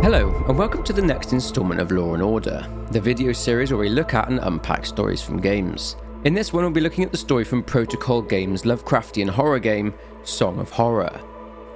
Hello, and welcome to the next installment of Law & Order, the video series where we look at and unpack stories from games. In this one, we'll be looking at the story from Protocol Games' Lovecraftian horror game, Song of Horror.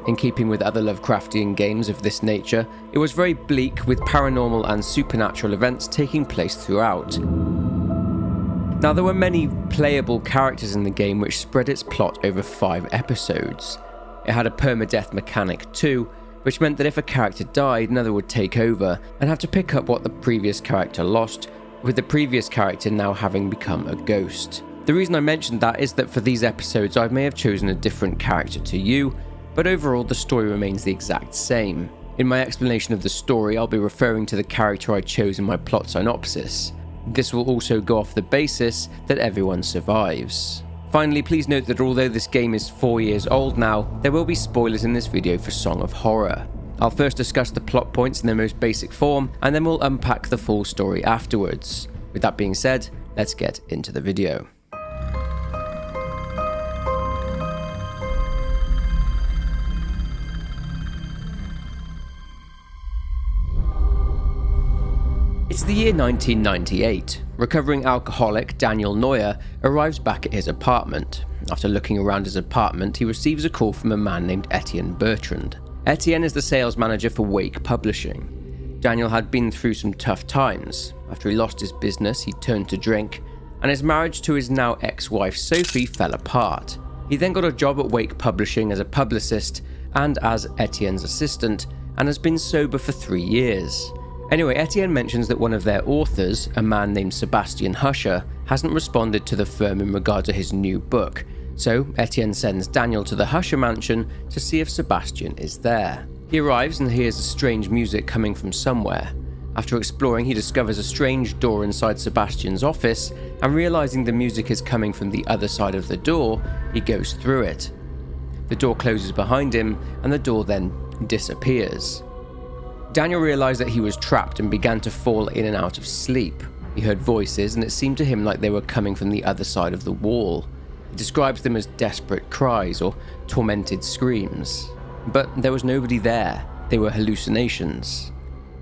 In keeping with other Lovecraftian games of this nature, it was very bleak with paranormal and supernatural events taking place throughout. Now, there were many playable characters in the game which spread its plot over 5 episodes. It had a permadeath mechanic too, which meant that if a character died, another would take over and have to pick up what the previous character lost, with the previous character now having become a ghost. The reason I mentioned that is that for these episodes I may have chosen a different character to you, but overall the story remains the exact same. In my explanation of the story, I'll be referring to the character I chose in my plot synopsis. This will also go off the basis that everyone survives. Finally, please note that although this game is 4 years old now, there will be spoilers in this video for Song of Horror. I'll first discuss the plot points in their most basic form, and then we'll unpack the full story afterwards. With that being said, let's get into the video. It's the year 1998. Recovering alcoholic Daniel Neuer arrives back at his apartment. After looking around his apartment, he receives a call from a man named Etienne Bertrand. Etienne is the sales manager for Wake Publishing. Daniel had been through some tough times. After he lost his business, he turned to drink, and his marriage to his now ex-wife Sophie fell apart. He then got a job at Wake Publishing as a publicist and as Etienne's assistant, and has been sober for 3 years. Anyway, Etienne mentions that one of their authors, a man named Sebastian Huscher, hasn't responded to the firm in regard to his new book, so Etienne sends Daniel to the Huscher mansion to see if Sebastian is there. He arrives and hears a strange music coming from somewhere. After exploring, he discovers a strange door inside Sebastian's office, and realizing the music is coming from the other side of the door, he goes through it. The door closes behind him, and the door then disappears. Daniel realized that he was trapped and began to fall in and out of sleep. He heard voices, and it seemed to him like they were coming from the other side of the wall. He describes them as desperate cries or tormented screams. But there was nobody there. They were hallucinations.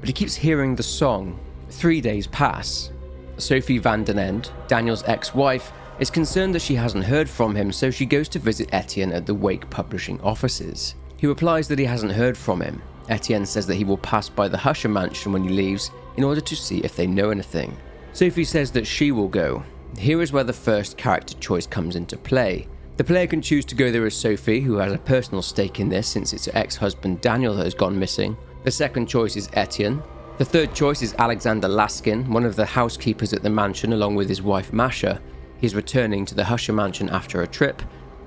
But he keeps hearing the song. 3 days pass. Sophie van den Ende, Daniel's ex-wife, is concerned that she hasn't heard from him, so she goes to visit Etienne at the Wake Publishing offices. He replies that he hasn't heard from him. Etienne says that he will pass by the Huscher mansion when he leaves in order to see if they know anything. Sophie says that she will go. Here is where the first character choice comes into play. The player can choose to go there as Sophie, who has a personal stake in this since it's her ex-husband Daniel that has gone missing. The second choice is Etienne. The third choice is Alexander Laskin, one of the housekeepers at the mansion along with his wife Masha. He's returning to the Huscher mansion after a trip.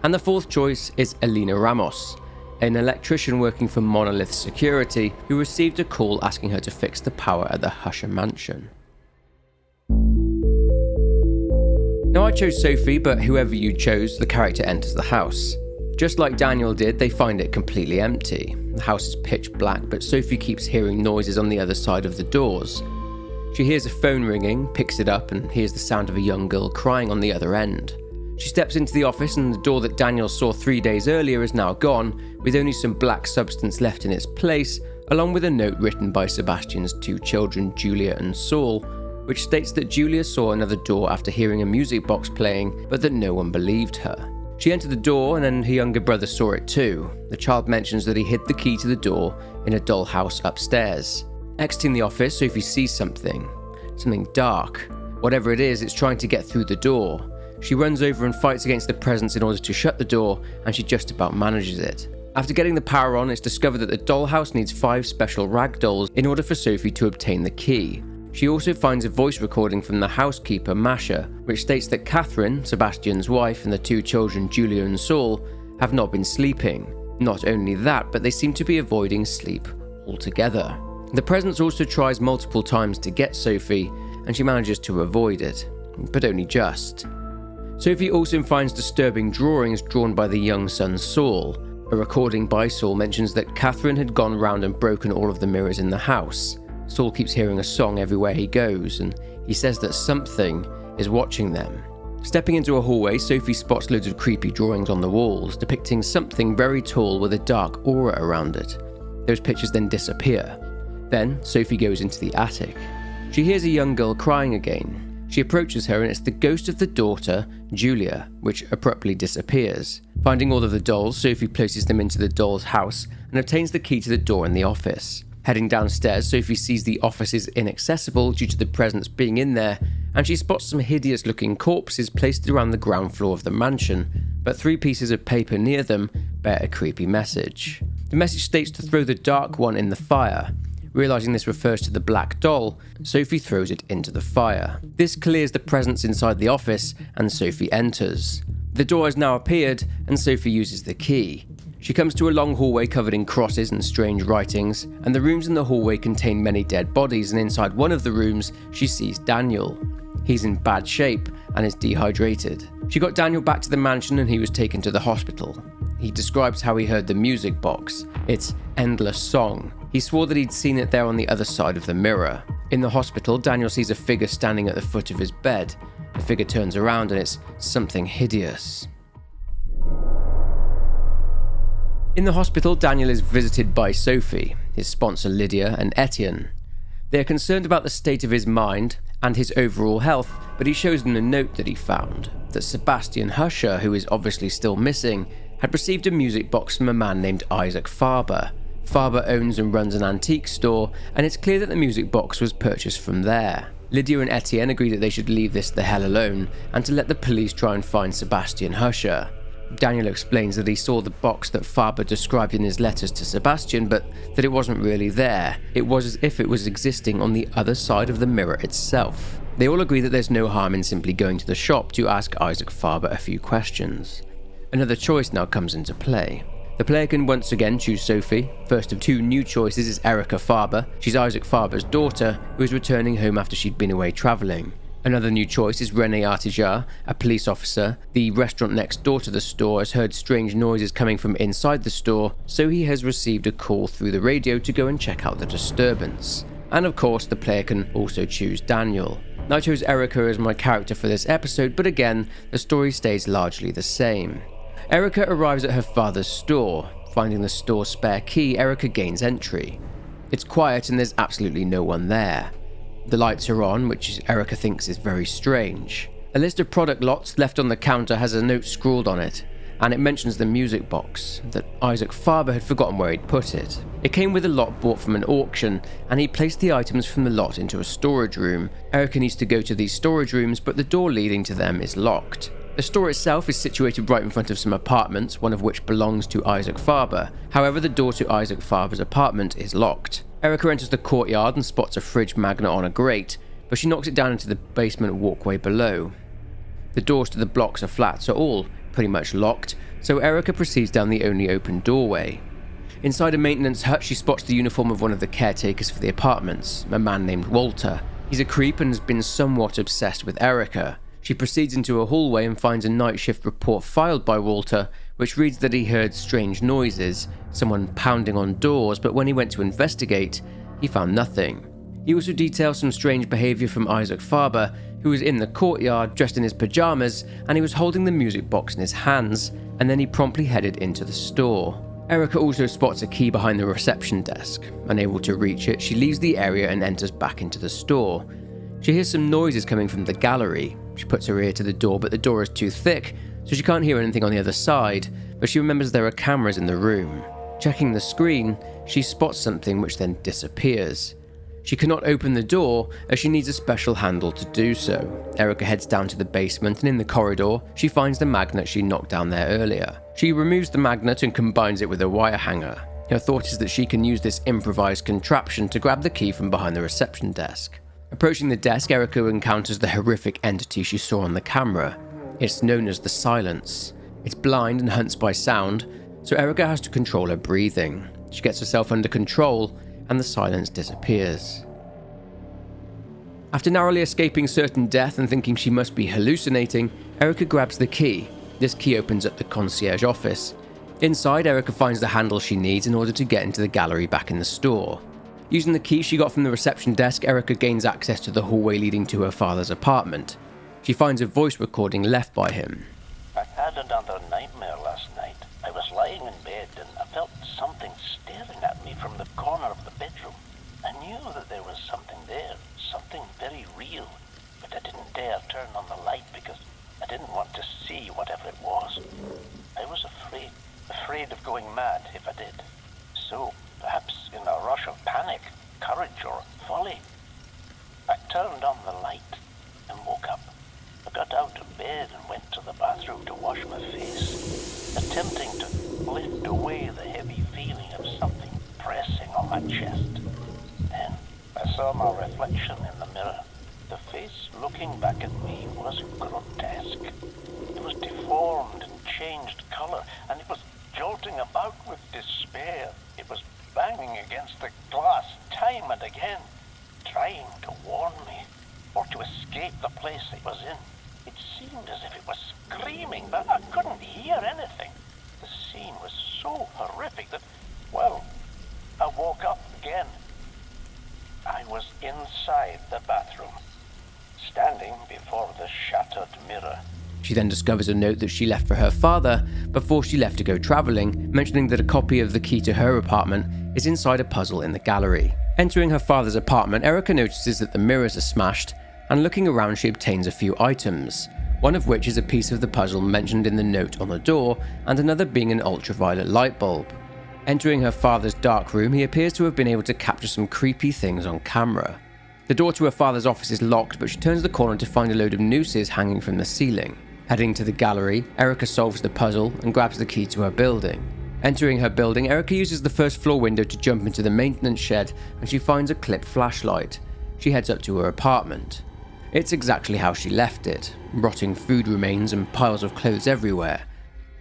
And the fourth choice is Elena Ramos, an electrician working for Monolith Security, who received a call asking her to fix the power at the Huscher mansion. Now, I chose Sophie, but whoever you chose, the character enters the house. Just like Daniel did, they find it completely empty. The house is pitch black, but Sophie keeps hearing noises on the other side of the doors. She hears a phone ringing, picks it up, and hears the sound of a young girl crying on the other end. She steps into the office, and the door that Daniel saw 3 days earlier is now gone, with only some black substance left in its place, along with a note written by Sebastian's 2 children, Julia and Saul, which states that Julia saw another door after hearing a music box playing, but that no one believed her. She entered the door, and then her younger brother saw it too. The child mentions that he hid the key to the door in a dollhouse upstairs. Exiting the office, Sophie sees something dark. Whatever it is, it's trying to get through the door. She runs over and fights against the presence in order to shut the door, and she just about manages it. After getting the power on, it's discovered that the dollhouse needs 5 special rag dolls in order for Sophie to obtain the key. She also finds a voice recording from the housekeeper, Masha, which states that Catherine, Sebastian's wife, and the 2 children, Julia and Saul, have not been sleeping. Not only that, but they seem to be avoiding sleep altogether. The presence also tries multiple times to get Sophie, and she manages to avoid it, but only just. Sophie also finds disturbing drawings drawn by the young son Saul. A recording by Saul mentions that Catherine had gone round and broken all of the mirrors in the house. Saul keeps hearing a song everywhere he goes, and he says that something is watching them. Stepping into a hallway, Sophie spots loads of creepy drawings on the walls, depicting something very tall with a dark aura around it. Those pictures then disappear. Then, Sophie goes into the attic. She hears a young girl crying again. She approaches her and it's the ghost of the daughter, Julia, which abruptly disappears. Finding all of the dolls, Sophie places them into the doll's house and obtains the key to the door in the office. Heading downstairs, Sophie sees the office is inaccessible due to the presence being in there, and she spots some hideous-looking corpses placed around the ground floor of the mansion, but 3 pieces of paper near them bear a creepy message. The message states to throw the dark one in the fire. Realizing this refers to the black doll, Sophie throws it into the fire. This clears the presence inside the office, and Sophie enters. The door has now appeared, and Sophie uses the key. She comes to a long hallway covered in crosses and strange writings, and the rooms in the hallway contain many dead bodies, and inside one of the rooms, she sees Daniel. He's in bad shape and is dehydrated. She got Daniel back to the mansion and he was taken to the hospital. He describes how he heard the music box. It's Endless Song. He swore that he'd seen it there on the other side of the mirror. In the hospital, Daniel sees a figure standing at the foot of his bed. The figure turns around and it's something hideous. In the hospital, Daniel is visited by Sophie, his sponsor Lydia, and Etienne. They are concerned about the state of his mind and his overall health, but he shows them a note that he found, that Sebastian Huscher, who is obviously still missing, had received a music box from a man named Isaac Faber. Faber owns and runs an antique store, and it's clear that the music box was purchased from there. Lydia and Etienne agree that they should leave this the hell alone, and to let the police try and find Sebastian Huscher. Daniel explains that he saw the box that Faber described in his letters to Sebastian, but that it wasn't really there. It was as if it was existing on the other side of the mirror itself. They all agree that there's no harm in simply going to the shop to ask Isaac Faber a few questions. Another choice now comes into play. The player can once again choose Sophie. First of 2 new choices is Erica Faber. She's Isaac Faber's daughter, who is returning home after she'd been away travelling. Another new choice is René Artijar, a police officer. The restaurant next door to the store has heard strange noises coming from inside the store, so he has received a call through the radio to go and check out the disturbance. And of course, the player can also choose Daniel. Now I chose Erica as my character for this episode, but again, the story stays largely the same. Erica arrives at her father's store. Finding the store's spare key, Erica gains entry. It's quiet and there's absolutely no one there. The lights are on, which Erica thinks is very strange. A list of product lots left on the counter has a note scrawled on it, and it mentions the music box, that Isaac Faber had forgotten where he'd put it. It came with a lot bought from an auction, and he placed the items from the lot into a storage room. Erica needs to go to these storage rooms, but the door leading to them is locked. The store itself is situated right in front of some apartments, one of which belongs to Isaac Faber. However, the door to Isaac Faber's apartment is locked. Erica enters the courtyard and spots a fridge magnet on a grate, but she knocks it down into the basement walkway below. The doors to the blocks of flats are all pretty much locked, so Erica proceeds down the only open doorway. Inside a maintenance hut, she spots the uniform of one of the caretakers for the apartments, a man named Walter. He's a creep and has been somewhat obsessed with Erica. She proceeds into a hallway and finds a night shift report filed by Walter, which reads that he heard strange noises, someone pounding on doors, but when he went to investigate, he found nothing. He also details some strange behaviour from Isaac Faber, who was in the courtyard dressed in his pyjamas, and he was holding the music box in his hands, and then he promptly headed into the store. Erica also spots a key behind the reception desk. Unable to reach it, she leaves the area and enters back into the store. She hears some noises coming from the gallery. She puts her ear to the door, but the door is too thick, so she can't hear anything on the other side, but she remembers there are cameras in the room. Checking the screen, she spots something which then disappears. She cannot open the door as she needs a special handle to do so. Erica heads down to the basement, and in the corridor, she finds the magnet she knocked down there earlier. She removes the magnet and combines it with a wire hanger. Her thought is that she can use this improvised contraption to grab the key from behind the reception desk. Approaching the desk, Erica encounters the horrific entity she saw on the camera. It's known as the Silence. It's blind and hunts by sound, so Erica has to control her breathing. She gets herself under control, and the Silence disappears. After narrowly escaping certain death and thinking she must be hallucinating, Erica grabs the key. This key opens up the concierge office. Inside, Erica finds the handle she needs in order to get into the gallery back in the store. Using the key she got from the reception desk, Erica gains access to the hallway leading to her father's apartment. She finds a voice recording left by him. I had another nightmare last night. I was lying in bed and I felt something staring at me from the corner of the bedroom. I knew knew that there was something there, something very real, but I didn't dare turn on the light because I didn't want to see whatever it was. I was afraid of going mad if I did. So, perhaps in a rush of panic, courage, or folly, I turned on the light and woke up. I got out of bed and went to the bathroom to wash my face, attempting to lift away the heavy feeling of something pressing on my chest. Then I saw my reflection in the mirror. The face looking back at me was grotesque. It was deformed and changed color, and it was jolting about with despair. It was banging against the glass time and again, trying to warn me, or to escape the place it was in. It seemed as if it was screaming, but I couldn't hear anything. The scene was so horrific that, well, I woke up again. I was inside the bathroom, standing before the shattered mirror. She then discovers a note that she left for her father before she left to go travelling, mentioning that a copy of the key to her apartment is inside a puzzle in the gallery. Entering her father's apartment, Erica notices that the mirrors are smashed, and looking around she obtains a few items, one of which is a piece of the puzzle mentioned in the note on the door, and another being an ultraviolet light bulb. Entering her father's dark room, he appears to have been able to capture some creepy things on camera. The door to her father's office is locked, but she turns the corner to find a load of nooses hanging from the ceiling. Heading to the gallery, Erica solves the puzzle and grabs the key to her building. Entering her building, Erica uses the first floor window to jump into the maintenance shed, and she finds a clipped flashlight. She heads up to her apartment. It's exactly how she left it, rotting food remains and piles of clothes everywhere.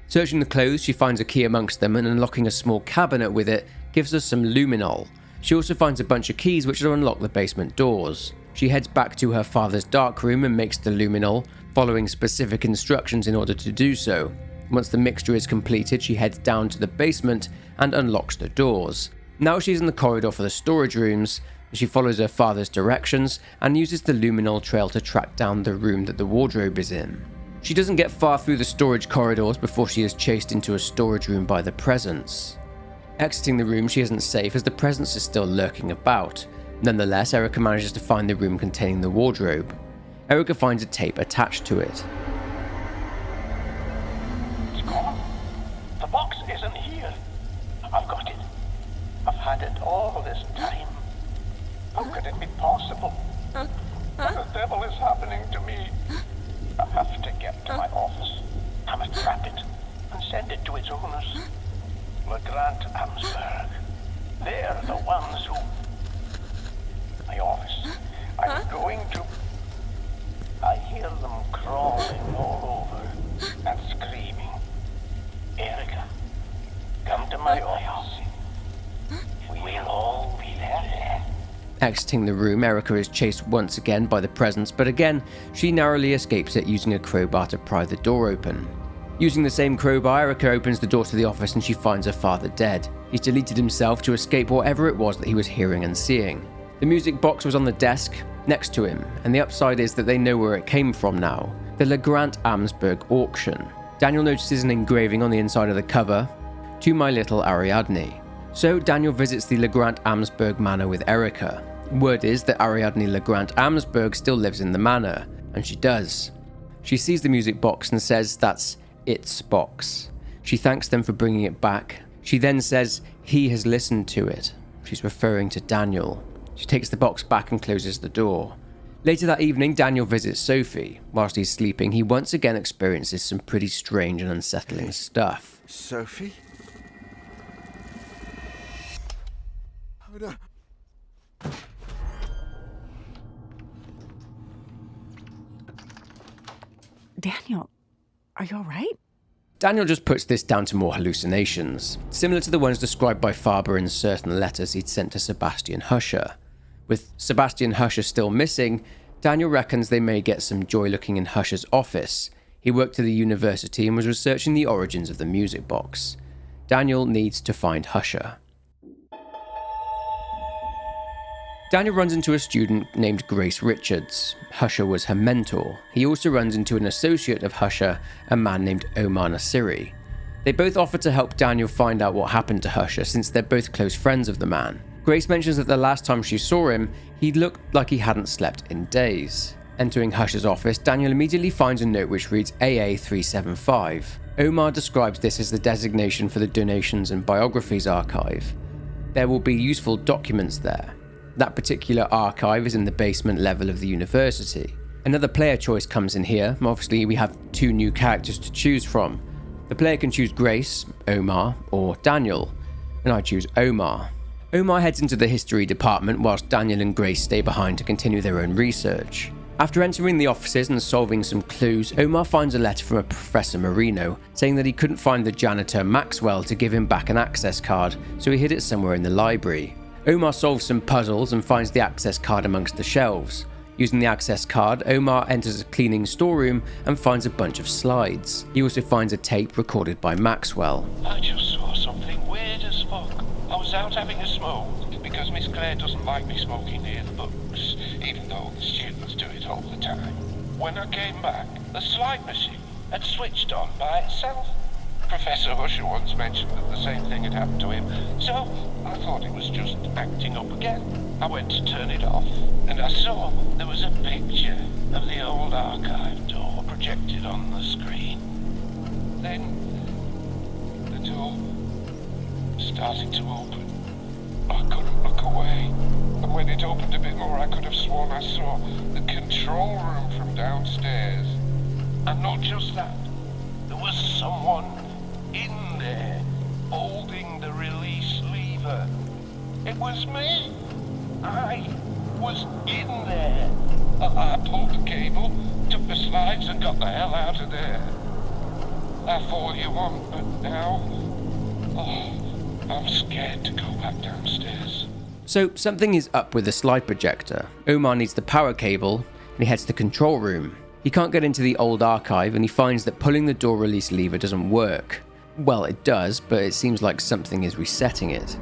Searching the clothes, she finds a key amongst them, and unlocking a small cabinet with it gives us some luminol. She also finds a bunch of keys which will unlock the basement doors. She heads back to her father's dark room and makes the luminol, following specific instructions in order to do so. Once the mixture is completed, she heads down to the basement and unlocks the doors. Now she's in the corridor for the storage rooms. She follows her father's directions and uses the luminol trail to track down the room that the wardrobe is in. She doesn't get far through the storage corridors before she is chased into a storage room by the presence. Exiting the room, she isn't safe as the presence is still lurking about. Nonetheless, Erica manages to find the room containing the wardrobe. Erica finds a tape attached to it. It's gone. The box isn't here. I've got it. I've had it all this time. How could it be possible? What the devil is happening to me? I have to get to my office. I must trap it and send it to its owners. LeGrant Family. They're the ones who... My office. I'm going to... I hear them crawling all over and screaming. Erica, come to my office. We'll all be there. Exiting the room, Erica is chased once again by the presence, but again, she narrowly escapes it using a crowbar to pry the door open. Using the same crowbar, Erica opens the door to the office and she finds her father dead. He's deleted himself to escape whatever it was that he was hearing and seeing. The music box was on the desk next to him, and the upside is that they know where it came from now. The LeGrant Family auction. Daniel notices an engraving on the inside of the cover, "To my little Ariadne." So Daniel visits the LeGrant Family manor with Erica. Word is that Ariadne LeGrant Family still lives in the manor, and she does. She sees the music box and says that's its box. She thanks them for bringing it back. She then says he has listened to it. She's referring to Daniel. She takes the box back and closes the door. Later that evening, Daniel visits Sophie. Whilst he's sleeping, he once again experiences some pretty strange and unsettling stuff. Sophie? Oh no. Daniel, are you all right? Daniel just puts this down to more hallucinations, similar to the ones described by Faber in certain letters he'd sent to Sebastian Huscher. With Sebastian Huscher still missing, Daniel reckons they may get some joy looking in Huscher's office. He worked at the university and was researching the origins of the music box. Daniel needs to find Huscher. Daniel runs into a student named Grace Richards. Huscher was her mentor. He also runs into an associate of Huscher, a man named Omar Nasiri. They both offer to help Daniel find out what happened to Huscher since they're both close friends of the man. Grace mentions that the last time she saw him, he looked like he hadn't slept in days. Entering Husher's office, Daniel immediately finds a note which reads AA375. Omar describes this as the designation for the Donations and Biographies archive. There will be useful documents there. That particular archive is in the basement level of the university. Another player choice comes in here. Obviously, we have 2 new characters to choose from. The player can choose Grace, Omar, or Daniel, and I choose Omar. Omar heads into the history department whilst Daniel and Grace stay behind to continue their own research. After entering the offices and solving some clues, Omar finds a letter from a Professor Marino saying that he couldn't find the janitor Maxwell to give him back an access card, so he hid it somewhere in the library. Omar solves some puzzles and finds the access card amongst the shelves. Using the access card, Omar enters a cleaning storeroom and finds a bunch of slides. He also finds a tape recorded by Maxwell. I just saw something weird as fuck. I was out having a smoke because Miss Claire doesn't like me smoking near the books, even though the students do it all the time. When I came back, the slide machine had switched on by itself. Professor Husher once mentioned that the same thing had happened to him, so I thought it was just acting up again. I went to turn it off, and I saw there was a picture of the old archive door projected on the screen. Then the door started to open. I couldn't look away, and when it opened a bit more, I could have sworn I saw the control room from downstairs. And not just that, there was someone in there holding the release lever. It was me. I was in there. I pulled the cable, took the slides, and got the hell out of there. That's all you want, but now, I'm scared to go back downstairs. So something is up with the slide projector. Omar needs the power cable, and he heads to the control room. He can't get into the old archive, and he finds that pulling the door release lever doesn't work. Well, it does, but it seems like something is resetting it.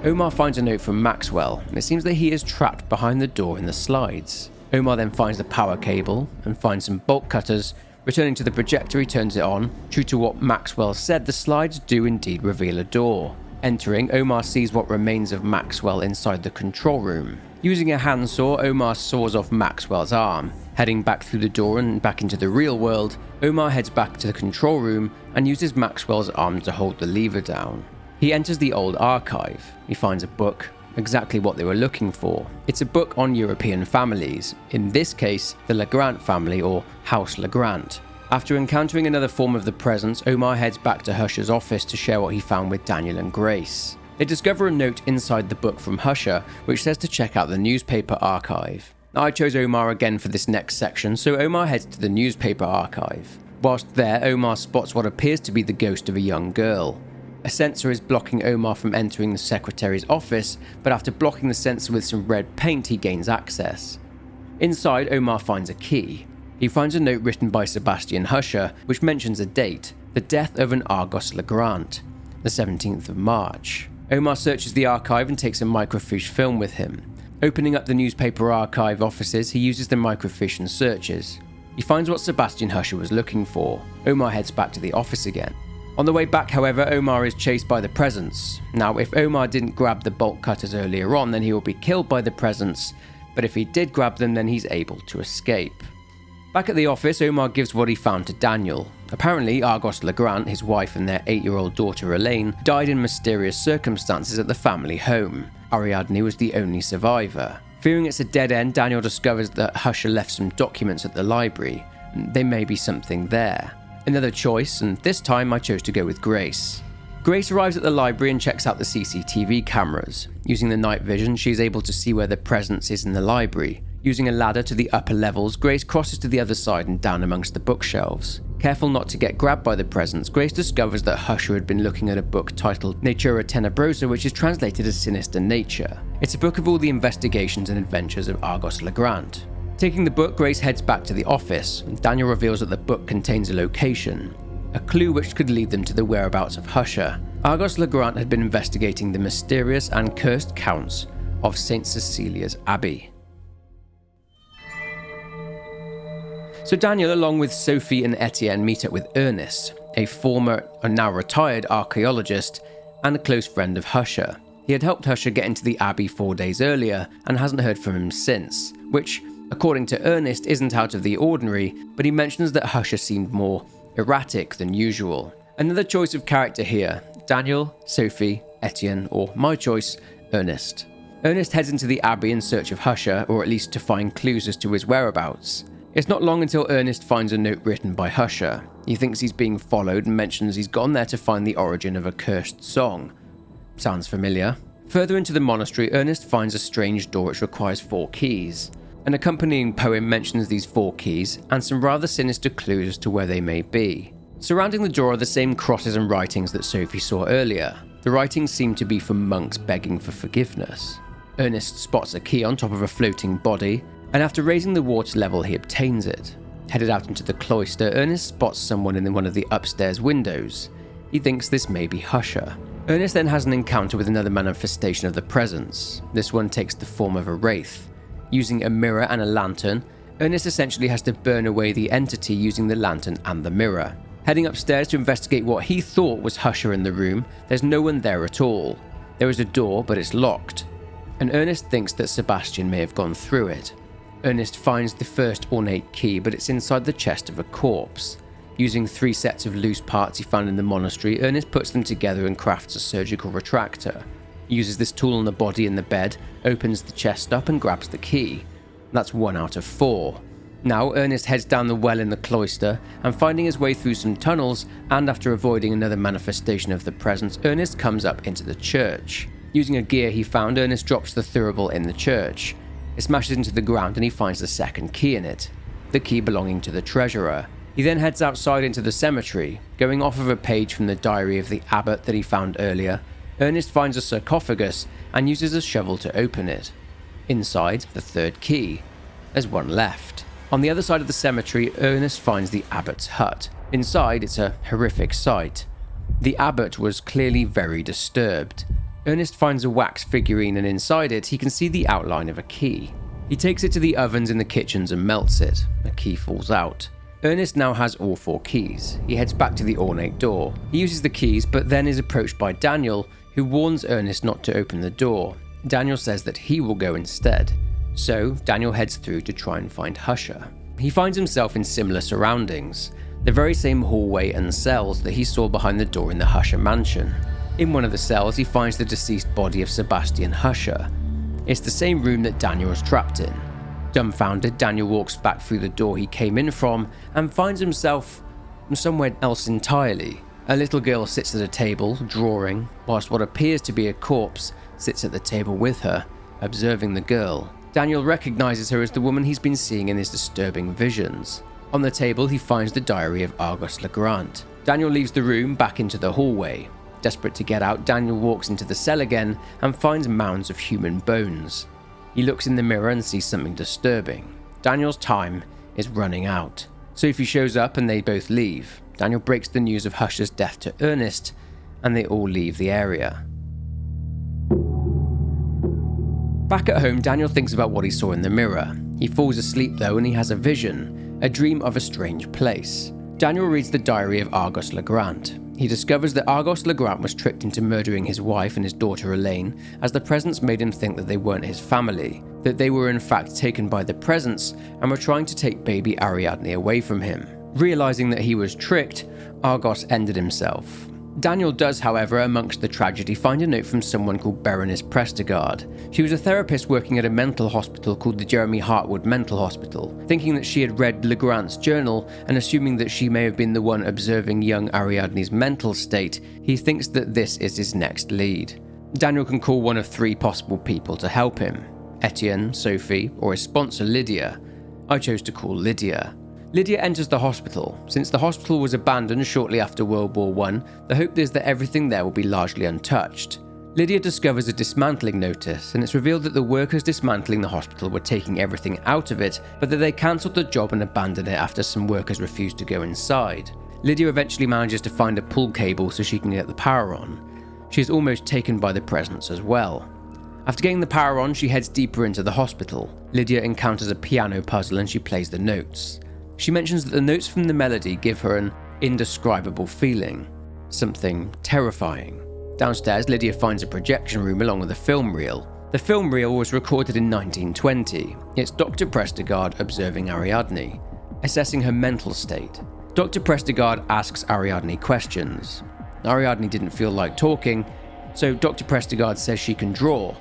Omar finds a note from Maxwell, and it seems that he is trapped behind the door in the slides. Omar then finds the power cable and finds some bolt cutters. Returning to the projector, he turns it on. True to what Maxwell said, the slides do indeed reveal a door. Entering, Omar sees what remains of Maxwell inside the control room. Using a handsaw, Omar saws off Maxwell's arm. Heading back through the door and back into the real world, Omar heads back to the control room and uses Maxwell's arm to hold the lever down. He enters the old archive. He finds a book, exactly what they were looking for. It's a book on European families, in this case, the LeGrant family or House LeGrant. After encountering another form of the presence, Omar heads back to Husher's office to share what he found with Daniel and Grace. They discover a note inside the book from Husher, which says to check out the newspaper archive. I chose Omar again for this next section, so Omar heads to the newspaper archive. Whilst there, Omar spots what appears to be the ghost of a young girl. A sensor is blocking Omar from entering the secretary's office, but after blocking the sensor with some red paint, he gains access. Inside, Omar finds a key. He finds a note written by Sebastian Husher, which mentions a date, the death of an Argos LeGrant, the 17th of March. Omar searches the archive and takes a microfiche film with him. Opening up the newspaper archive offices, he uses the microfiche and searches. He finds what Sebastian Husher was looking for. Omar heads back to the office again. On the way back, however, Omar is chased by the presence. Now, if Omar didn't grab the bolt cutters earlier on, then he will be killed by the presence, but if he did grab them, then he's able to escape. Back at the office, Omar gives what he found to Daniel. Apparently, Argos LeGrant, his wife and their 8-year-old daughter Elaine, died in mysterious circumstances at the family home. Ariadne was the only survivor. Fearing it's a dead end, Daniel discovers that Husher left some documents at the library. There may be something there. Another choice, and this time I chose to go with Grace. Grace arrives at the library and checks out the CCTV cameras. Using the night vision, she is able to see where the presence is in the library. Using a ladder to the upper levels, Grace crosses to the other side and down amongst the bookshelves. Careful not to get grabbed by the presence, Grace discovers that Husher had been looking at a book titled Natura Tenebrosa, which is translated as Sinister Nature. It's a book of all the investigations and adventures of Argos LeGrant. Taking the book, Grace heads back to the office, and Daniel reveals that the book contains a location, a clue which could lead them to the whereabouts of Husher. Argos LeGrant had been investigating the mysterious and cursed counts of St. Cecilia's Abbey. So Daniel, along with Sophie and Etienne, meet up with Ernest, a former and now retired archaeologist and a close friend of Husher. He had helped Husher get into the Abbey 4 days earlier and hasn't heard from him since, which, according to Ernest, isn't out of the ordinary, but he mentions that Husher seemed more erratic than usual. Another choice of character here: Daniel, Sophie, Etienne, or my choice, Ernest. Ernest heads into the Abbey in search of Husher, or at least to find clues as to his whereabouts. It's not long until Ernest finds a note written by Husher. He thinks he's being followed and mentions he's gone there to find the origin of a cursed song. Sounds familiar. Further into the monastery, Ernest finds a strange door which requires 4 keys. An accompanying poem mentions these 4 keys and some rather sinister clues as to where they may be. Surrounding the door are the same crosses and writings that Sophie saw earlier. The writings seem to be from monks begging for forgiveness. Ernest spots a key on top of a floating body, and after raising the water level he obtains it. Headed out into the cloister, Ernest spots someone in one of the upstairs windows. He thinks this may be Husher. Ernest then has an encounter with another manifestation of the presence. This one takes the form of a wraith. Using a mirror and a lantern, Ernest essentially has to burn away the entity using the lantern and the mirror. Heading upstairs to investigate what he thought was Husher in the room, there's no one there at all. There is a door, but it's locked, and Ernest thinks that Sebastian may have gone through it. Ernest finds the first ornate key, but it's inside the chest of a corpse. Using 3 sets of loose parts he found in the monastery, Ernest puts them together and crafts a surgical retractor. He uses this tool on the body in the bed, opens the chest up and grabs the key. That's 1 out of 4. Now Ernest heads down the well in the cloister, and finding his way through some tunnels, and after avoiding another manifestation of the presence, Ernest comes up into the church. Using a gear he found, Ernest drops the thurible in the church. It smashes into the ground and he finds the second key in it, the key belonging to the treasurer. He then heads outside into the cemetery. Going off of a page from the diary of the abbot that he found earlier, Ernest finds a sarcophagus and uses a shovel to open it. Inside, the 3rd key. There's 1 left. On the other side of the cemetery, Ernest finds the abbot's hut. Inside, it's a horrific sight. The abbot was clearly very disturbed. Ernest finds a wax figurine, and inside it he can see the outline of a key. He takes it to the ovens in the kitchens and melts it. The key falls out. Ernest now has all 4 keys. He heads back to the ornate door. He uses the keys, but then is approached by Daniel, who warns Ernest not to open the door. Daniel says that he will go instead. So Daniel heads through to try and find Husher. He finds himself in similar surroundings, the very same hallway and cells that he saw behind the door in the Husher mansion. In one of the cells, he finds the deceased body of Sebastian Husher. It's the same room that Daniel was trapped in. Dumbfounded, Daniel walks back through the door he came in from and finds himself somewhere else entirely. A little girl sits at a table, drawing, whilst what appears to be a corpse sits at the table with her, observing the girl. Daniel recognizes her as the woman he's been seeing in his disturbing visions. On the table, he finds the diary of Argus LeGrant. Daniel leaves the room back into the hallway. Desperate to get out, Daniel walks into the cell again and finds mounds of human bones. He looks in the mirror and sees something disturbing. Daniel's time is running out. Sophie shows up and they both leave. Daniel breaks the news of Husher's death to Ernest, and they all leave the area. Back at home, Daniel thinks about what he saw in the mirror. He falls asleep though, and he has a vision, a dream of a strange place. Daniel reads the diary of Argus LeGrant. He discovers that Argus LeGrant was tricked into murdering his wife and his daughter Elaine, as the presence made him think that they weren't his family, that they were in fact taken by the presence and were trying to take baby Ariadne away from him. Realizing that he was tricked, Argus ended himself. Daniel does, however, amongst the tragedy, find a note from someone called Berenice Prestegard. She was a therapist working at a mental hospital called the Jeremy Hartwood Mental Hospital. Thinking that she had read LeGrant's journal and assuming that she may have been the one observing young Ariadne's mental state, he thinks that this is his next lead. Daniel can call one of 3 possible people to help him: Etienne, Sophie, or his sponsor Lydia. I chose to call Lydia. Lydia enters the hospital. Since the hospital was abandoned shortly after World War I, the hope is that everything there will be largely untouched. Lydia discovers a dismantling notice, and it's revealed that the workers dismantling the hospital were taking everything out of it, but that they cancelled the job and abandoned it after some workers refused to go inside. Lydia eventually manages to find a pull cable so she can get the power on. She is almost taken by the presence as well. After getting the power on, she heads deeper into the hospital. Lydia encounters a piano puzzle and she plays the notes. She mentions that the notes from the melody give her an indescribable feeling, something terrifying. Downstairs, Lydia finds a projection room along with a film reel. The film reel was recorded in 1920. It's Dr. Prestegard observing Ariadne, assessing her mental state. Dr. Prestegard asks Ariadne questions. Ariadne didn't feel like talking, so Dr. Prestegard says she can draw.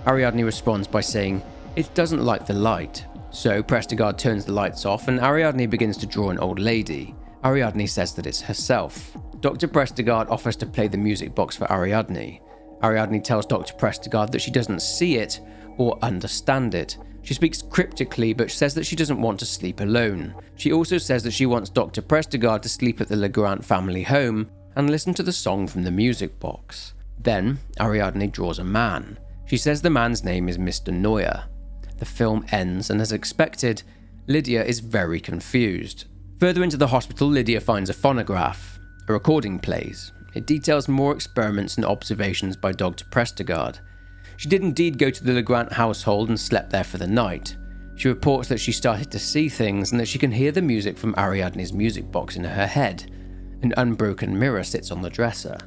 Ariadne responds by saying it doesn't like the light. So Prestegard turns the lights off and Ariadne begins to draw an old lady. Ariadne says that it's herself. Dr. Prestegard offers to play the music box for Ariadne. Ariadne tells Dr. Prestegard that she doesn't see it or understand it. She speaks cryptically but says that she doesn't want to sleep alone. She also says that she wants Dr. Prestegard to sleep at the LeGrant family home and listen to the song from the music box. Then Ariadne draws a man. She says the man's name is Mr. Neuer. The film ends and, as expected, Lydia is very confused. Further into the hospital, Lydia finds a phonograph. A recording plays. It details more experiments and observations by Dr. Prestegard. She did indeed go to the LeGrant household and slept there for the night. She reports that she started to see things and that she can hear the music from Ariadne's music box in her head. An unbroken mirror sits on the dresser.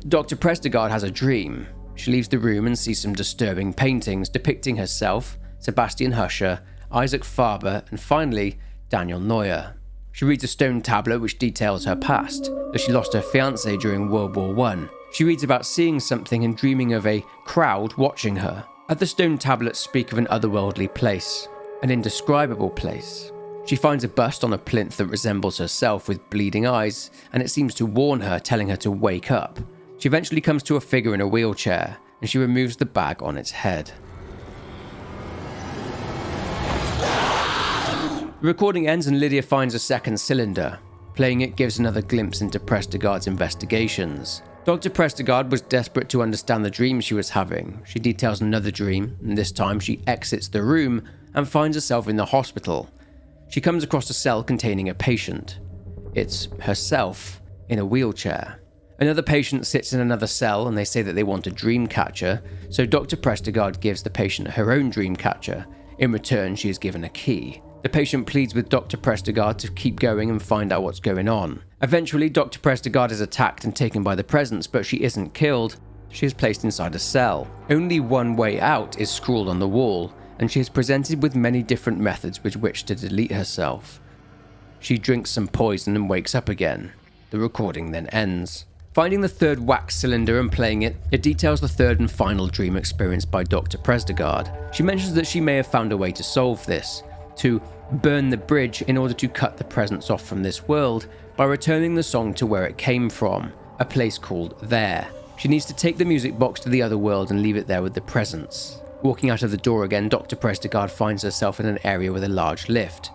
Dr. Prestegard has a dream. She leaves the room and sees some disturbing paintings depicting herself, Sebastian Huscher, Isaac Faber, and finally, Daniel Neuer. She reads a stone tablet which details her past, that she lost her fiancé during World War I. She reads about seeing something and dreaming of a crowd watching her. Other stone tablets speak of an otherworldly place, an indescribable place. She finds a bust on a plinth that resembles herself with bleeding eyes, and it seems to warn her, telling her to wake up. She eventually comes to a figure in a wheelchair, and she removes the bag on its head. The recording ends and Lydia finds a second cylinder. Playing it gives another glimpse into Prestegard's investigations. Dr. Prestegard was desperate to understand the dream she was having. She details another dream, and this time she exits the room and finds herself in the hospital. She comes across a cell containing a patient. It's herself in a wheelchair. Another patient sits in another cell and they say that they want a dream catcher, so Dr. Prestegard gives the patient her own dream catcher. In return, she is given a key. The patient pleads with Dr. Prestegard to keep going and find out what's going on. Eventually, Dr. Prestegard is attacked and taken by the presence, but she isn't killed. She is placed inside a cell. Only one way out is scrawled on the wall, and she is presented with many different methods with which to delete herself. She drinks some poison and wakes up again. The recording then ends. Finding the third wax cylinder and playing it, it details the third and final dream experienced by Dr. Prestegard. She mentions that she may have found a way to solve this, to burn the bridge in order to cut the presence off from this world by returning the song to where it came from, a place called There. She needs to take the music box to the other world and leave it there with the presence. Walking out of the door again, Dr. Prestegard finds herself in an area with a large lift.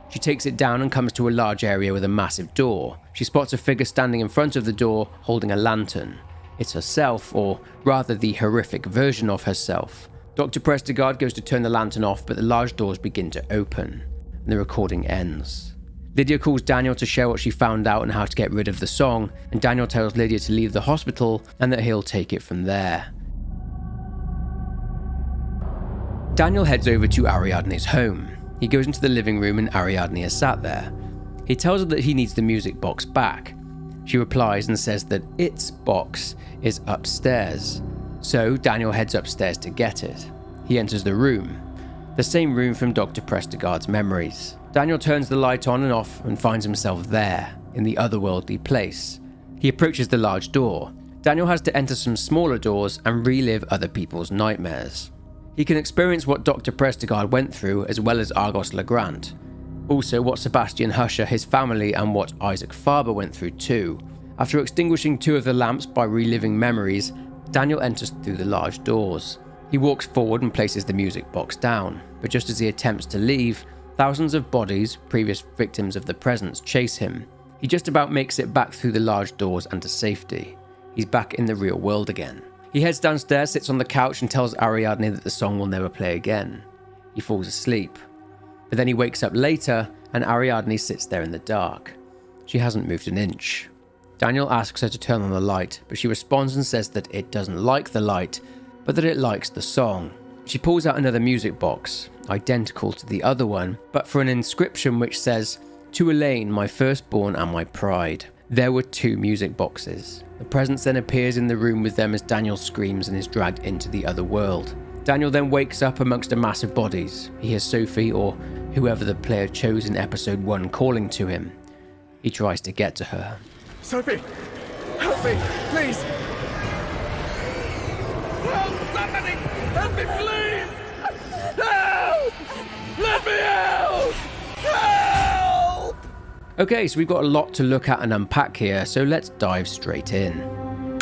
She takes it down and comes to a large area with a massive door. She spots a figure standing in front of the door holding a lantern. It's herself, or rather the horrific version of herself. Dr. Prestegard goes to turn the lantern off, but the large doors begin to open, and the recording ends. Lydia calls Daniel to share what she found out and how to get rid of the song, and Daniel tells Lydia to leave the hospital and that he'll take it from there. Daniel heads over to Ariadne's home. He goes into the living room and Ariadne is sat there. He tells her that he needs the music box back. She replies and says that its box is upstairs. So Daniel heads upstairs to get it. He enters the room, the same room from Dr. Prestegard's memories. Daniel turns the light on and off and finds himself there, in the otherworldly place. He approaches the large door. Daniel has to enter some smaller doors and relive other people's nightmares. He can experience what Dr. Prestegard went through as well as Argos LeGrant. Also what Sebastian Huscher, his family, and what Isaac Faber went through too. After extinguishing two of the lamps by reliving memories, Daniel enters through the large doors. He walks forward and places the music box down, but just as he attempts to leave, thousands of bodies, previous victims of the presence, chase him. He just about makes it back through the large doors and to safety. He's back in the real world again. He heads downstairs, sits on the couch and tells Ariadne that the song will never play again. He falls asleep. But then he wakes up later and Ariadne sits there in the dark. She hasn't moved an inch. Daniel asks her to turn on the light, but she responds and says that it doesn't like the light, but that it likes the song. She pulls out another music box, identical to the other one, but for an inscription which says, "To Elaine, my firstborn and my pride." There were two music boxes, The presence then appears in the room with them as Daniel screams and is dragged into the other world. Daniel then wakes up amongst a mass of bodies. He hears Sophie, or whoever the player chose in episode 1, calling to him. He tries to get to her. Sophie! Help me! Please! Help! Somebody! Help me, please! Help! Let me out! Help! Okay, so we've got a lot to look at and unpack here, so let's dive straight in.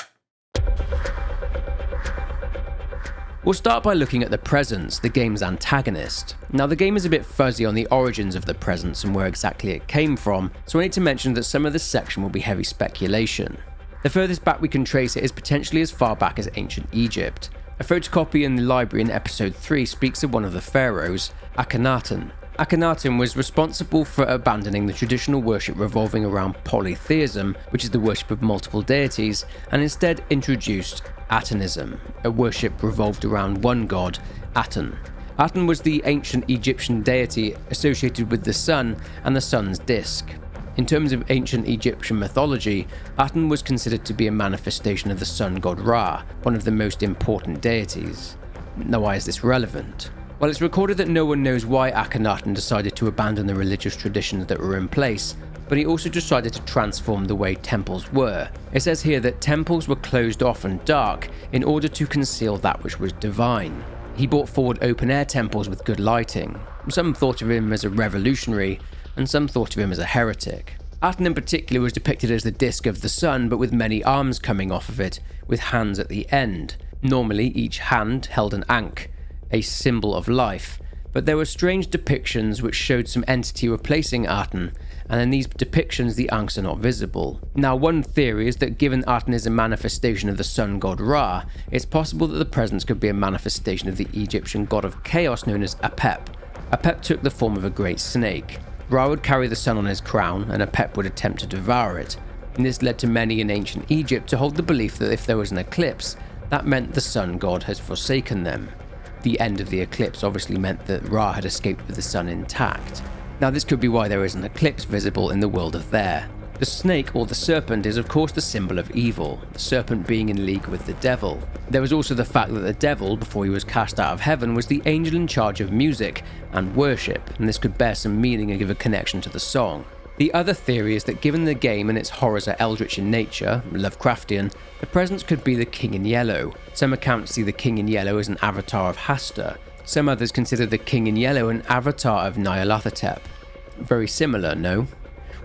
We'll start by looking at the Presence, the game's antagonist. Now, the game is a bit fuzzy on the origins of the Presence and where exactly it came from, so I need to mention that some of this section will be heavy speculation. The furthest back we can trace it is potentially as far back as ancient Egypt. A photocopy in the library in episode 3 speaks of one of the pharaohs, Akhenaten. Akhenaten was responsible for abandoning the traditional worship revolving around polytheism, which is the worship of multiple deities, and instead introduced Atonism, a worship revolved around one god, Aten. Aten was the ancient Egyptian deity associated with the sun and the sun's disk. In terms of ancient Egyptian mythology, Aten was considered to be a manifestation of the sun god Ra, one of the most important deities. Now, why is this relevant? Well, it's recorded that no one knows why Akhenaten decided to abandon the religious traditions that were in place, but he also decided to transform the way temples were. It says here that temples were closed off and dark in order to conceal that which was divine. He brought forward open-air temples with good lighting. Some thought of him as a revolutionary, and some thought of him as a heretic. Aten in particular was depicted as the disk of the sun, but with many arms coming off of it, with hands at the end. Normally, each hand held an ankh, a symbol of life, but there were strange depictions which showed some entity replacing Aten, and in these depictions the ankhs are not visible. Now, one theory is that given Aten is a manifestation of the sun god Ra, it's possible that the Presence could be a manifestation of the Egyptian god of chaos known as Apep. Apep took the form of a great snake. Ra would carry the sun on his crown, and Apep would attempt to devour it. And this led to many in ancient Egypt to hold the belief that if there was an eclipse, that meant the sun god had forsaken them. The end of the eclipse obviously meant that Ra had escaped with the sun intact. Now, this could be why there is an eclipse visible in the world of there. The snake, or the serpent, is of course the symbol of evil, the serpent being in league with the devil. There was also the fact that the devil, before he was cast out of heaven, was the angel in charge of music and worship, and this could bear some meaning and give a connection to the song. The other theory is that given the game and its horrors are eldritch in nature, Lovecraftian, the Presence could be the King in Yellow. Some accounts see the King in Yellow as an avatar of Hasta. Some others consider the King in Yellow an avatar of Nyarlathotep. Very similar, no?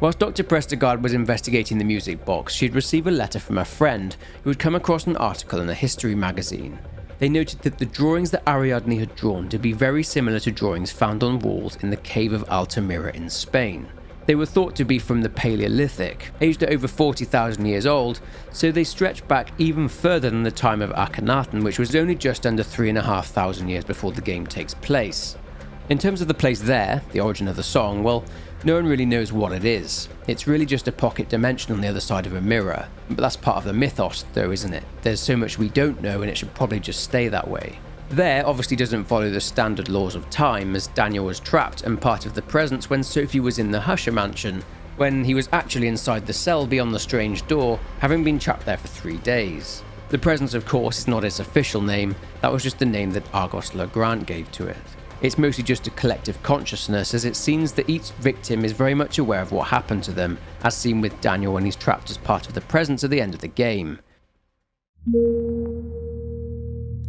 Whilst Dr. Prestegard was investigating the music box, she'd receive a letter from a friend who had come across an article in a history magazine. They noted that the drawings that Ariadne had drawn to be very similar to drawings found on walls in the cave of Altamira in Spain. They were thought to be from the Paleolithic, aged at over 40,000 years old, so they stretched back even further than the time of Akhenaten, which was only just under 3,500 years before the game takes place. In terms of the place there, the origin of the song, well, no one really knows what it is. It's really just a pocket dimension on the other side of a mirror, but that's part of the mythos though, isn't it? There's so much we don't know and it should probably just stay that way. There obviously doesn't follow the standard laws of time, as Daniel was trapped and part of the Presence when Sophie was in the Husher mansion, when he was actually inside the cell beyond the strange door, having been trapped there for 3 days. The Presence, of course, is not its official name, that was just the name that Argos LeGrant gave to it. It's mostly just a collective consciousness, as it seems that each victim is very much aware of what happened to them, as seen with Daniel when he's trapped as part of the Presence at the end of the game.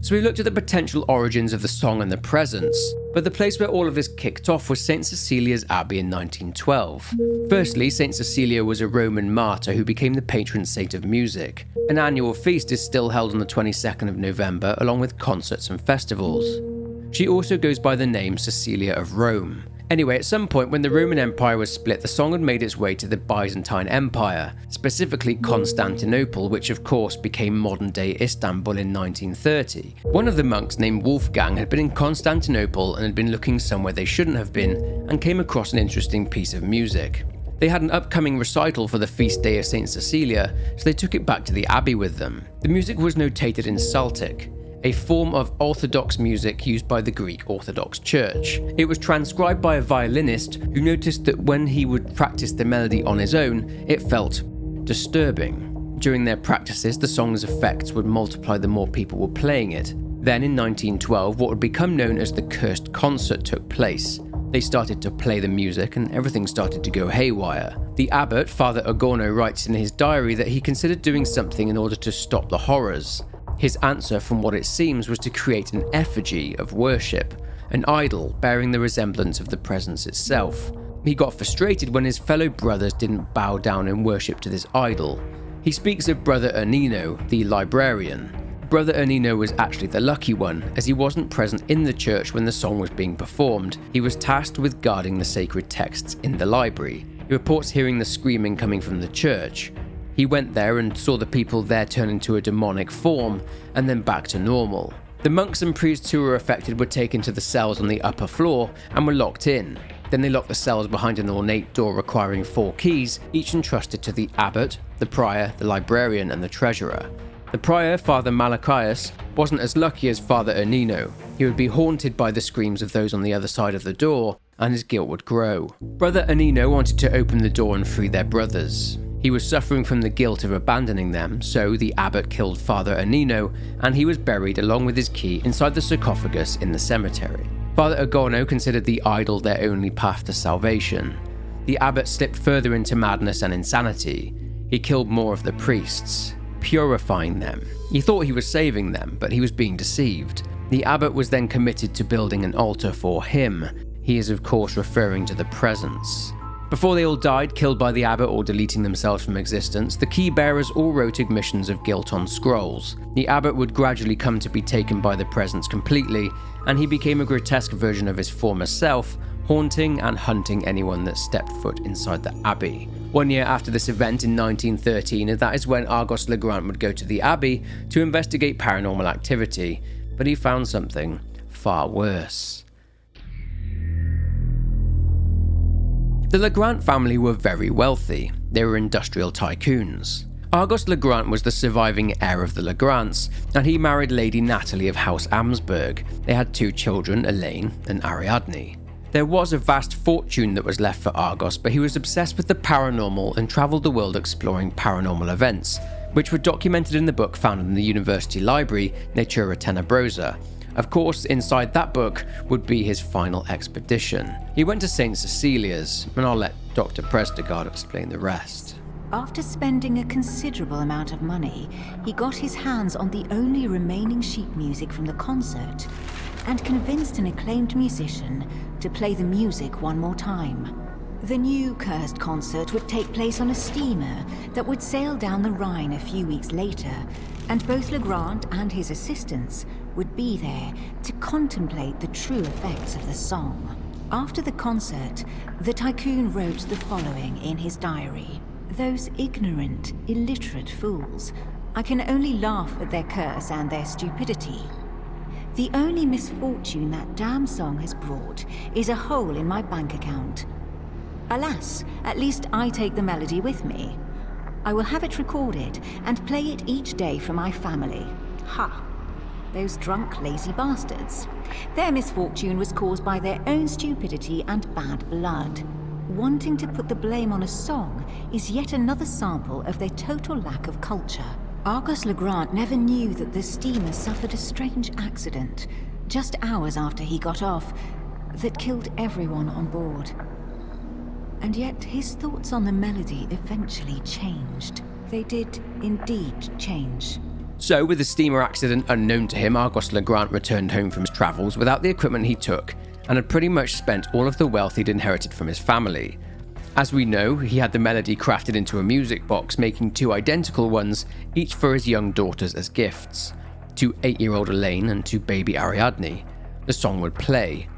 So we looked at the potential origins of the song and the Presence, but the place where all of this kicked off was St. Cecilia's Abbey in 1912. Firstly, St. Cecilia was a Roman martyr who became the patron saint of music. An annual feast is still held on the 22nd of November, along with concerts and festivals. She also goes by the name Cecilia of Rome. Anyway, at some point when the Roman Empire was split, the song had made its way to the Byzantine Empire, specifically Constantinople, which of course became modern-day Istanbul in 1930. One of the monks named Wolfgang had been in Constantinople and had been looking somewhere they shouldn't have been, and came across an interesting piece of music. They had an upcoming recital for the feast day of St. Cecilia, so they took it back to the abbey with them. The music was notated in Celtic, a form of Orthodox music used by the Greek Orthodox Church. It was transcribed by a violinist who noticed that when he would practice the melody on his own, it felt disturbing. During their practices, the song's effects would multiply the more people were playing it. Then in 1912, what would become known as the Cursed Concert took place. They started to play the music and everything started to go haywire. The abbot, Father Agorno, writes in his diary that he considered doing something in order to stop the horrors. His answer, from what it seems, was to create an effigy of worship, an idol bearing the resemblance of the presence itself. He got frustrated when his fellow brothers didn't bow down in worship to this idol. He speaks of Brother Ernino, the librarian. Brother Ernino was actually the lucky one, as he wasn't present in the church when the song was being performed. He was tasked with guarding the sacred texts in the library. He reports hearing the screaming coming from the church. He went there and saw the people there turn into a demonic form, and then back to normal. The monks and priests who were affected were taken to the cells on the upper floor and were locked in. Then they locked the cells behind an ornate door requiring 4 keys, each entrusted to the abbot, the prior, the librarian, and the treasurer. The prior, Father Malachias, wasn't as lucky as Father Ernino. He would be haunted by the screams of those on the other side of the door, and his guilt would grow. Brother Ernino wanted to open the door and free their brothers. He was suffering from the guilt of abandoning them, so the abbot killed Father Ernino, and he was buried along with his key inside the sarcophagus in the cemetery. Father Agorno considered the idol their only path to salvation. The abbot slipped further into madness and insanity. He killed more of the priests, purifying them. He thought he was saving them, but he was being deceived. The abbot was then committed to building an altar for him. He is of course referring to the presence. Before they all died, killed by the abbot or deleting themselves from existence, the key bearers all wrote admissions of guilt on scrolls. The abbot would gradually come to be taken by the presence completely, and he became a grotesque version of his former self, haunting and hunting anyone that stepped foot inside the abbey. 1 year after this event in 1913, that is when Argos LeGrant would go to the abbey to investigate paranormal activity, but he found something far worse. The LeGrant family were very wealthy. They were industrial tycoons. Argos LeGrant was the surviving heir of the LeGrants, and he married Lady Natalie of House Amsberg. They had 2 children, Elaine and Ariadne. There was a vast fortune that was left for Argos, but he was obsessed with the paranormal and travelled the world exploring paranormal events, which were documented in the book found in the university library, Natura Tenebrosa. Of course, inside that book would be his final expedition. He went to St. Cecilia's, and I'll let Dr. Prestegard explain the rest. After spending a considerable amount of money, he got his hands on the only remaining sheet music from the concert and convinced an acclaimed musician to play the music one more time. The new cursed concert would take place on a steamer that would sail down the Rhine a few weeks later, and both LeGrant and his assistants would be there to contemplate the true effects of the song. After the concert, the tycoon wrote the following in his diary. "Those ignorant, illiterate fools. I can only laugh at their curse and their stupidity. The only misfortune that damn song has brought is a hole in my bank account. Alas, at least I take the melody with me. I will have it recorded and play it each day for my family. Ha! Those drunk, lazy bastards. Their misfortune was caused by their own stupidity and bad blood. Wanting to put the blame on a song is yet another sample of their total lack of culture." Argos LeGrant never knew that the steamer suffered a strange accident just hours after he got off that killed everyone on board. And yet his thoughts on the melody eventually changed. They did indeed change. So, with the steamer accident unknown to him, Argos LeGrant returned home from his travels without the equipment he took, and had pretty much spent all of the wealth he'd inherited from his family. As we know, he had the melody crafted into a music box, making 2 identical ones, each for his young daughters as gifts. To 8-year-old Elaine and to baby Ariadne. The song would play.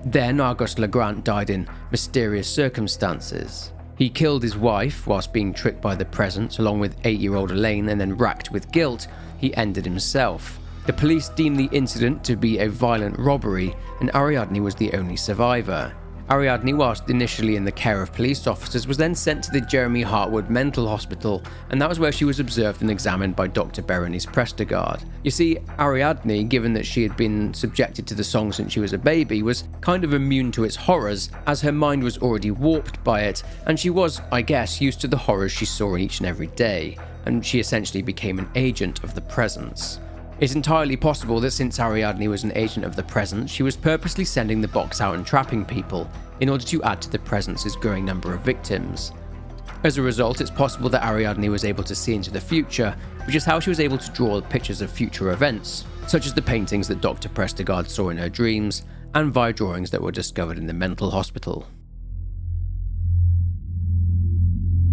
Then Argos LeGrant died in mysterious circumstances. He killed his wife whilst being tricked by the presence, along with 8-year-old Elaine, and then racked with guilt, he ended himself. The police deemed the incident to be a violent robbery, and Ariadne was the only survivor. Ariadne, whilst initially in the care of police officers, was then sent to the Jeremy Hartwood Mental Hospital, and that was where she was observed and examined by Dr. Berenice Prestegard. You see, Ariadne, given that she had been subjected to the song since she was a baby, was kind of immune to its horrors, as her mind was already warped by it, and she was, I guess, used to the horrors she saw each and every day, and she essentially became an agent of the presence. It's entirely possible that since Ariadne was an agent of the presence, she was purposely sending the box out and trapping people in order to add to the presence's growing number of victims. As a result, it's possible that Ariadne was able to see into the future, which is how she was able to draw pictures of future events, such as the paintings that Dr. Prestegard saw in her dreams, and via drawings that were discovered in the mental hospital.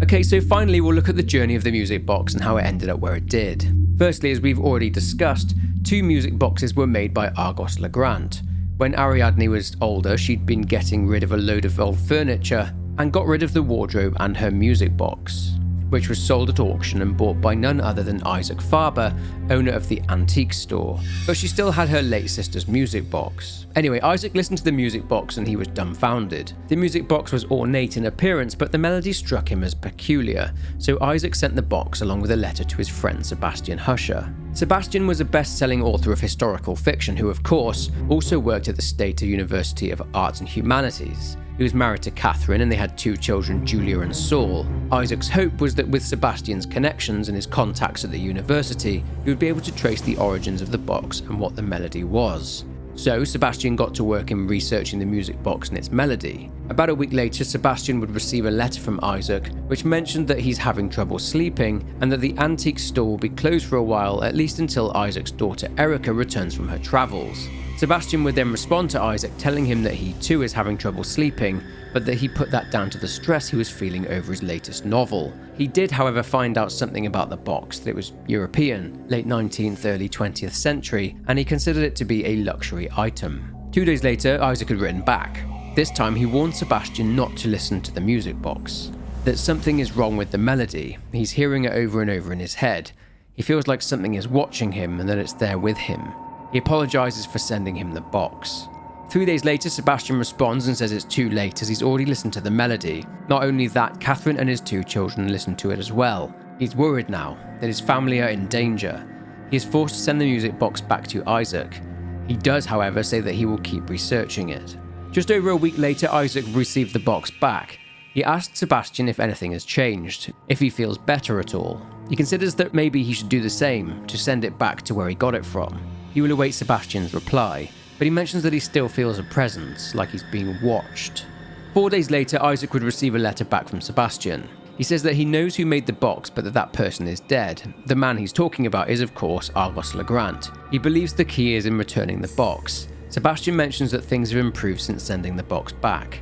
Okay, so finally we'll look at the journey of the music box and how it ended up where it did. Firstly, as we've already discussed, 2 music boxes were made by Argos LeGrant. When Ariadne was older, she'd been getting rid of a load of old furniture and got rid of the wardrobe and her music box, which was sold at auction and bought by none other than Isaac Faber, owner of the antique store. But she still had her late sister's music box. Anyway, Isaac listened to the music box and he was dumbfounded. The music box was ornate in appearance, but the melody struck him as peculiar, so Isaac sent the box along with a letter to his friend Sebastian Huscher. Sebastian was a best-selling author of historical fiction who, of course, also worked at the State University of Arts and Humanities. He was married to Catherine and they had 2 children, Julia and Saul. Isaac's hope was that with Sebastian's connections and his contacts at the university, he would be able to trace the origins of the box and what the melody was. So Sebastian got to work in researching the music box and its melody. About a week later, Sebastian would receive a letter from Isaac which mentioned that he's having trouble sleeping and that the antique store will be closed for a while, at least until Isaac's daughter Erica returns from her travels. Sebastian would then respond to Isaac telling him that he too is having trouble sleeping, but that he put that down to the stress he was feeling over his latest novel. He did, however, find out something about the box, that it was European, late 19th, early 20th century, and he considered it to be a luxury item. 2 days later, Isaac had written back. This time he warned Sebastian not to listen to the music box, that something is wrong with the melody. He's hearing it over and over in his head. He feels like something is watching him and that it's there with him. He apologizes for sending him the box. 3 days later, Sebastian responds and says it's too late as he's already listened to the melody. Not only that, Catherine and his 2 children listened to it as well. He's worried now that his family are in danger. He is forced to send the music box back to Isaac. He does, however, say that he will keep researching it. Just over a week later, Isaac received the box back. He asked Sebastian if anything has changed, if he feels better at all. He considers that maybe he should do the same, to send it back to where he got it from. He will await Sebastian's reply, but he mentions that he still feels a presence, like he's being watched. 4 days later, Isaac would receive a letter back from Sebastian. He says that he knows who made the box, but that person is dead. The man he's talking about is, of course, Argos LeGrant. He believes the key is in returning the box. Sebastian mentions that things have improved since sending the box back.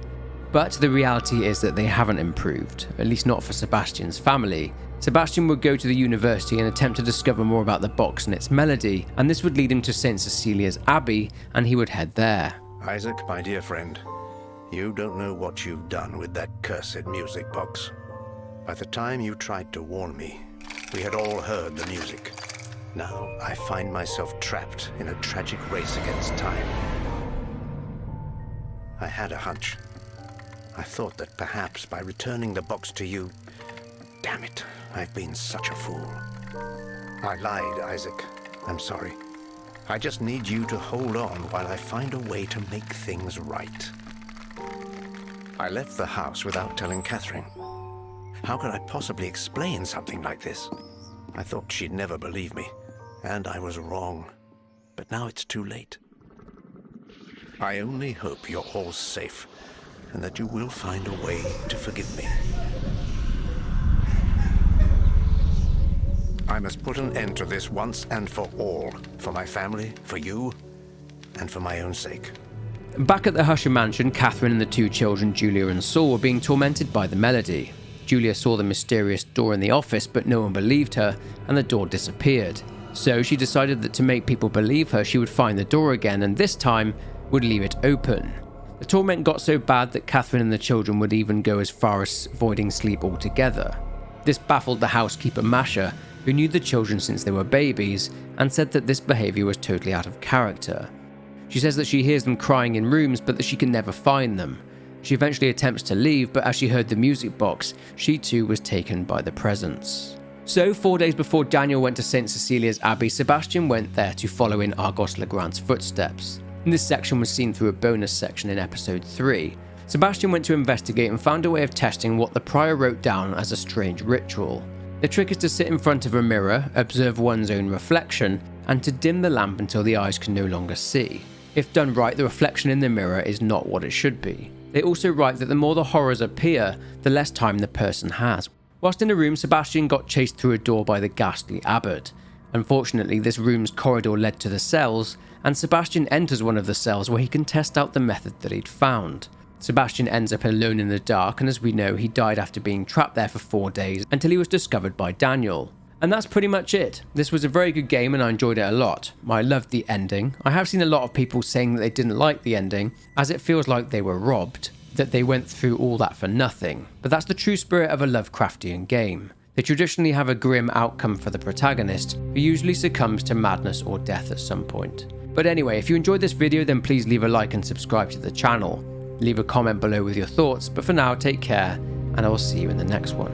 But the reality is that they haven't improved, at least not for Sebastian's family. Sebastian would go to the university and attempt to discover more about the box and its melody, and this would lead him to St. Cecilia's Abbey, and he would head there. Isaac, my dear friend, you don't know what you've done with that cursed music box. By the time you tried to warn me, we had all heard the music. Now I find myself trapped in a tragic race against time. I had a hunch. I thought that perhaps by returning the box to you... Damn it, I've been such a fool. I lied, Isaac. I'm sorry. I just need you to hold on while I find a way to make things right. I left the house without telling Catherine. How could I possibly explain something like this? I thought she'd never believe me, and I was wrong. But now it's too late. I only hope you're all safe, and that you will find a way to forgive me. I must put an end to this once and for all, for my family, for you, and for my own sake. Back at the Huscher mansion, Catherine and the 2 children, Julia and Saul, were being tormented by the melody. Julia saw the mysterious door in the office, but no one believed her, and the door disappeared. So she decided that to make people believe her, she would find the door again, and this time would leave it open. The torment got so bad that Catherine and the children would even go as far as avoiding sleep altogether. This baffled the housekeeper Masha, who knew the children since they were babies, and said that this behaviour was totally out of character. She says that she hears them crying in rooms, but that she can never find them, She eventually attempts to leave, but as she heard the music box, she too was taken by the presence. So 4 days before Daniel went to St. Cecilia's Abbey, Sebastian went there to follow in Argos LeGrant's footsteps. And this section was seen through a bonus section in episode 3. Sebastian went to investigate and found a way of testing what the prior wrote down as a strange ritual. The trick is to sit in front of a mirror, observe one's own reflection, and to dim the lamp until the eyes can no longer see. If done right, the reflection in the mirror is not what it should be. They also write that the more the horrors appear, the less time the person has. Whilst in the room, Sebastian got chased through a door by the ghastly abbot. Unfortunately, this room's corridor led to the cells, and Sebastian enters one of the cells where he can test out the method that he'd found. Sebastian ends up alone in the dark, and as we know, he died after being trapped there for 4 days until he was discovered by Daniel. And that's pretty much it. This was a very good game and I enjoyed it a lot. I loved the ending. I have seen a lot of people saying that they didn't like the ending, as it feels like they were robbed, that they went through all that for nothing. But that's the true spirit of a Lovecraftian game. They traditionally have a grim outcome for the protagonist, who usually succumbs to madness or death at some point. But anyway, if you enjoyed this video, then please leave a like and subscribe to the channel. Leave a comment below with your thoughts, but for now, take care, and I will see you in the next one.